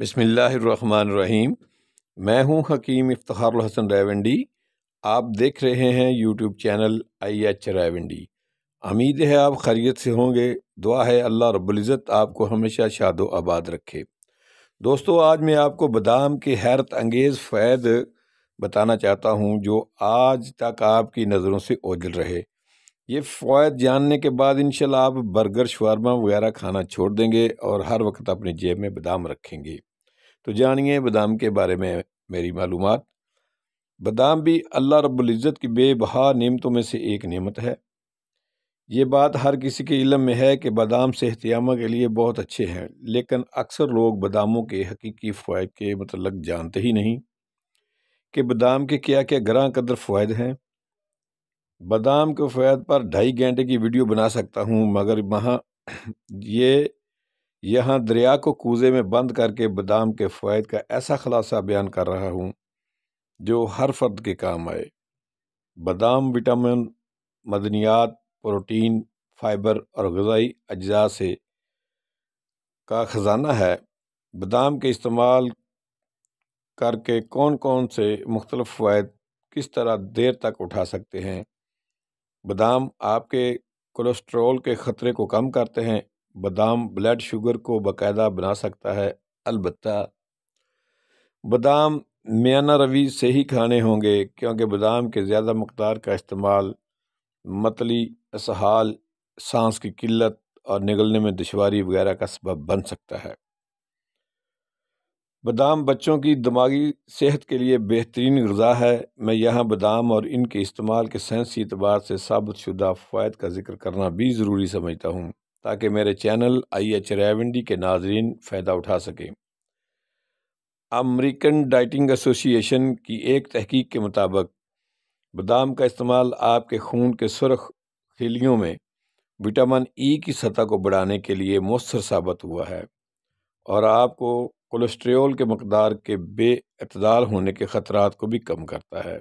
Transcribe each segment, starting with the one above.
बिस्मिल्लाहिर्रहमानिर्रहीम। मैं हूं हकीम इफ्तिखारुल हसन रायवंडी। आप देख रहे हैं यूट्यूब चैनल IH रायवंडी। उम्मीद है आप खैरियत से होंगे। दुआ है अल्लाह रब्बुल इज़्ज़त आपको हमेशा शादो आबाद रखे। दोस्तों, आज मैं आपको बादाम के हैरत अंगेज़ फ़ैद बताना चाहता हूं जो आज तक आपकी नज़रों से ओझल रहे। ये फ़वाद जानने के बाद इंशाल्लाह आप बर्गर शवारमा वगैरह खाना छोड़ देंगे और हर वक्त अपनी जेब में बादाम रखेंगे। तो जानिए बादाम के बारे में मेरी मालूमात। बादाम भी अल्लाह रब्बुल इज़्ज़त की बेबहा नेमतों में से एक नेमत है। ये बात हर किसी के इल्म में है कि बादाम सेहतयामा के लिए बहुत अच्छे हैं, लेकिन अक्सर लोग बादामों के हकीकी फ़वाइद के मतलब जानते ही नहीं कि बादाम के क्या क्या ग्रां कदर फ़वाइद हैं। बादाम के फ़वाइद पर 2.5 घंटे की वीडियो बना सकता हूँ, मगर यहाँ दरिया को कूजे में बंद करके बादाम के फ़वाइद का ऐसा खुलासा बयान कर रहा हूँ जो हर फर्द के काम आए। बादाम विटामिन, मदनियात, प्रोटीन, फाइबर और ग़िज़ाई अज्जा से का ख़जाना है। बादाम के इस्तेमाल करके कौन कौन से मुख्तलिफ़ फ़वाइद किस तरह देर तक उठा सकते हैं। बादाम आपके कोलेस्ट्रॉल के ख़तरे को कम करते हैं। बादाम ब्लड शुगर को बाकायदा बना सकता है। अलबत्ता बादाम मियाना रवि से ही खाने होंगे, क्योंकि बादाम के ज़्यादा मकदार का इस्तेमाल मतली, इसहाल, सांस की किल्लत और निगलने में दुश्वारी वगैरह का सबब बन सकता है। बादाम बच्चों की दिमागी सेहत के लिए बेहतरीन ग़िज़ा है। मैं यहाँ बादाम और इनके इस्तेमाल के साइंसी एतबार से साबित शुदा फ़वाइद का जिक्र करना भी ज़रूरी समझता हूँ, ताकि मेरे चैनल IH रायवंडी के नाज़रीन फ़ायदा उठा सकें। अमेरिकन डाइटिंग एसोसिएशन की एक तहकीक के मुताबिक बादाम का इस्तेमाल आपके खून के सुर्ख खिलियों में विटामिन E की सतह को बढ़ाने के लिए मौसर साबित हुआ है और आपको कोलेस्ट्रॉल के मकदार के बेअतदाल होने के ख़तरात को भी कम करता है।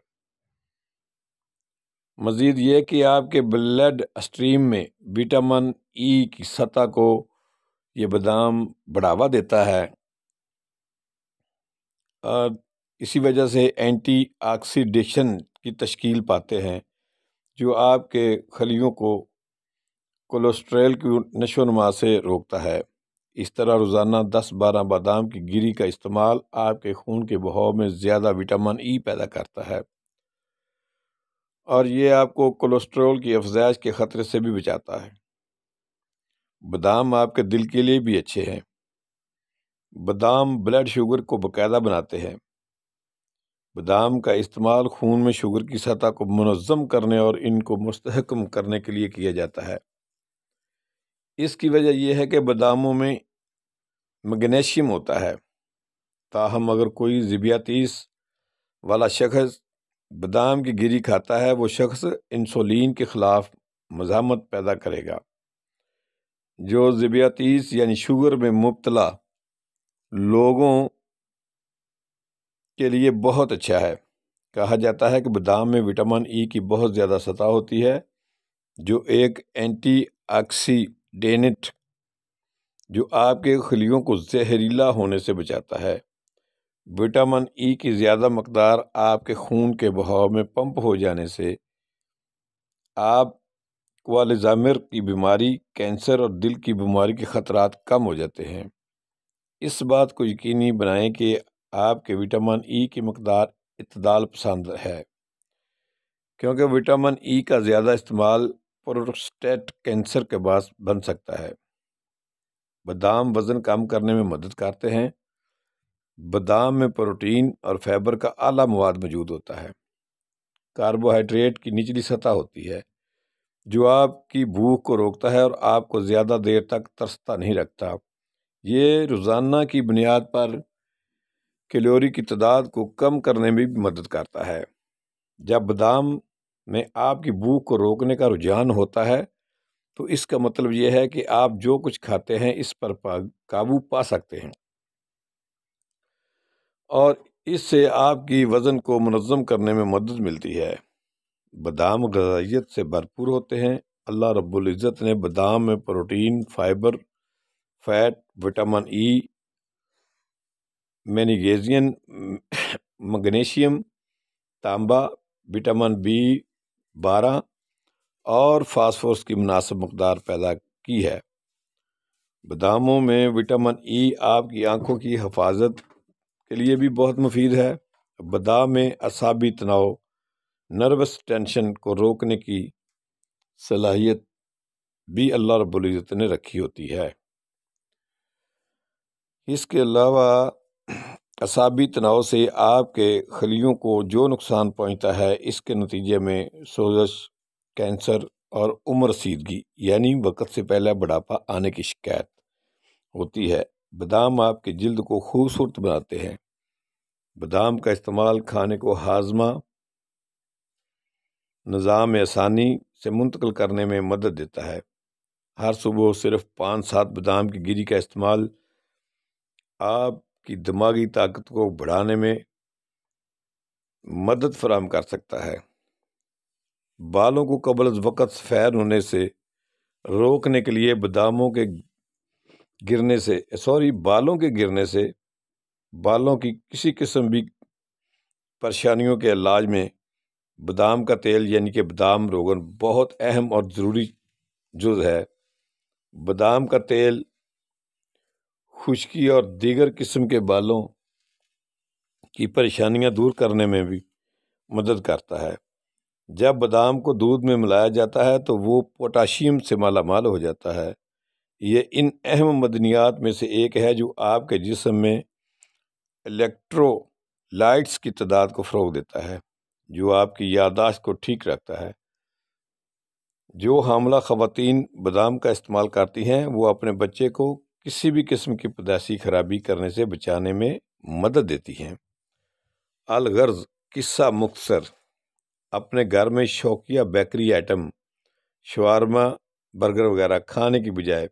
मज़ीद ये कि आपके ब्लड स्ट्रीम में विटामिन E की सतह को ये बादाम बढ़ावा देता है और इसी वजह से एंटीऑक्सीडेशन की तश्कील पाते हैं, जो आपके खलियों को कोलेस्ट्रॉल की नशोनुमा से रोकता है। इस तरह रोज़ाना 10-12 बादाम की गिरी का इस्तेमाल आपके खून के बहाव में ज़्यादा विटामिन E पैदा करता है और ये आपको कोलेस्ट्रॉल की अफजाइश के ख़तरे से भी बचाता है। बादाम आपके दिल के लिए भी अच्छे हैं। बादाम ब्लड शुगर को बाकायदा बनाते हैं। बादाम का इस्तेमाल खून में शुगर की सतह को मुनज़्ज़म करने और इनको मुस्तहकम करने के लिए किया जाता है। इसकी वजह यह है कि बादामों में मैग्नीशियम होता है। ताहम अगर कोई ज़ियातीस वाला शख्स बादाम की गिरी खाता है, वो शख्स इंसुलिन के ख़िलाफ़ मज़ामत पैदा करेगा, जो ज़ियातीस यानी शुगर में मुब्तला लोगों के लिए बहुत अच्छा है। कहा जाता है कि बादाम में विटामिन E की बहुत ज़्यादा सतह होती है, जो एक एंटीऑक्सीडेंट जो आपके खलियों को जहरीला होने से बचाता है। विटामिन E की ज़्यादा मकदार आपके खून के बहाव में पंप हो जाने से आपको अल्ज़ाइमर की बीमारी, कैंसर और दिल की बीमारी के ख़तरात कम हो जाते हैं। इस बात को यकीनी बनाएं कि आपके विटामिन E की मकदार इत्तदाल पसंद है, क्योंकि विटामिन E का ज़्यादा इस्तेमाल प्रोस्टेट कैंसर के बायस बन सकता है। बादाम वज़न कम करने में मदद करते हैं। बादाम में प्रोटीन और फाइबर का आला मवाद मौजूद होता है। कार्बोहाइड्रेट की निचली सतह होती है, जो आपकी भूख को रोकता है और आपको ज़्यादा देर तक तरसता नहीं रखता। ये रोज़ाना की बुनियाद पर कैलोरी की तादाद को कम करने में भी मदद करता है। जब बादाम में आपकी भूख को रोकने का रुझान होता है, तो इसका मतलब यह है कि आप जो कुछ खाते हैं इस पर काबू पा सकते हैं और इससे आपकी वज़न को मुनज़्ज़म करने में मदद मिलती है। बादाम ग़िज़ाइयत से भरपूर होते हैं। अल्लाह रब्बुल इज़्ज़त ने बादाम में protein, fibre, fat, vitamin E manganese, magnesium, تانبا، وٹامن B12 اور فاسفورس کی مناسب مقدار پیدا کی ہے۔ باداموں میں وٹامن E آپ کی آنکھوں کی حفاظت کے لیے بھی بہت مفید ہے۔ بادام میں اعصابی تناؤ، نروس ٹینشن کو روکنے کی صلاحیت بھی اللہ رب العزت نے رکھی ہوتی ہے۔ اس کے علاوہ اعصابی تناؤ سے آپ کے خلیوں کو جو نقصان پہنچتا ہے، اس کے نتیجے میں سوزش، کینسر اور عمر رسیدگی یعنی وقت سے پہلے بڑھاپا آنے کی شکایت ہوتی ہے۔ بادام آپ کی جلد کو خوبصورت بناتے ہیں۔ بادام کا استعمال کھانے کو ہاضمہ نظام آسانی سے منتقل کرنے میں مدد دیتا ہے۔ ہر صبح صرف 5-7 بادام کی گری کا استعمال آپ کی دماغی طاقت کو بڑھانے میں مدد فراہم کر سکتا ہے۔ بالوں کو قبل از وقت سفید ہونے سے روکنے کے لیے بالوں کے گرنے سے بالوں کی کسی قسم بھی پریشانیوں کے علاج میں بادام کا تیل یعنی کہ بادام روغن بہت اہم اور ضروری جز ہے۔ بادام کا تیل خشکی اور دیگر قسم کے بالوں کی پریشانیاں دور کرنے میں بھی مدد کرتا ہے۔ جب بادام کو دودھ میں ملایا جاتا ہے تو وہ پوٹاشیم سے مالا مال ہو جاتا ہے۔ یہ ان اہم معدنیات میں سے ایک ہے جو آپ کے جسم میں الیکٹرولائٹس کی تعداد کو فروغ دیتا ہے، جو آپ کی یادداشت کو ٹھیک رکھتا ہے۔ جو حاملہ خواتین بادام کا استعمال کرتی ہیں وہ اپنے بچے کو کسی بھی قسم کی پیدائشی خرابی کرنے سے بچانے میں مدد دیتی ہیں۔ الغرض قصہ مختصر، اپنے گھر میں شوقیہ بیکری آئٹم شوارما، برگر وغیرہ کھانے کی بجائے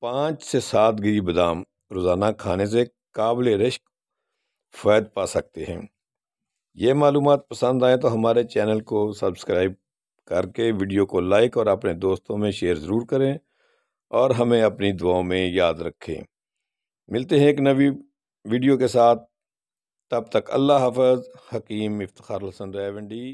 5 سے 7 گری بادام روزانہ کھانے سے قابل رشک فوائد پا سکتے ہیں۔ یہ معلومات پسند آئیں تو ہمارے چینل کو سبسکرائب کر کے ویڈیو کو لائک اور اپنے دوستوں میں شیئر ضرور کریں اور ہمیں اپنی دعاؤں میں یاد رکھیں۔ ملتے ہیں ایک نئی ویڈیو کے ساتھ، تب تک اللہ حافظ۔ حکیم افتخار الحسن راولپنڈی۔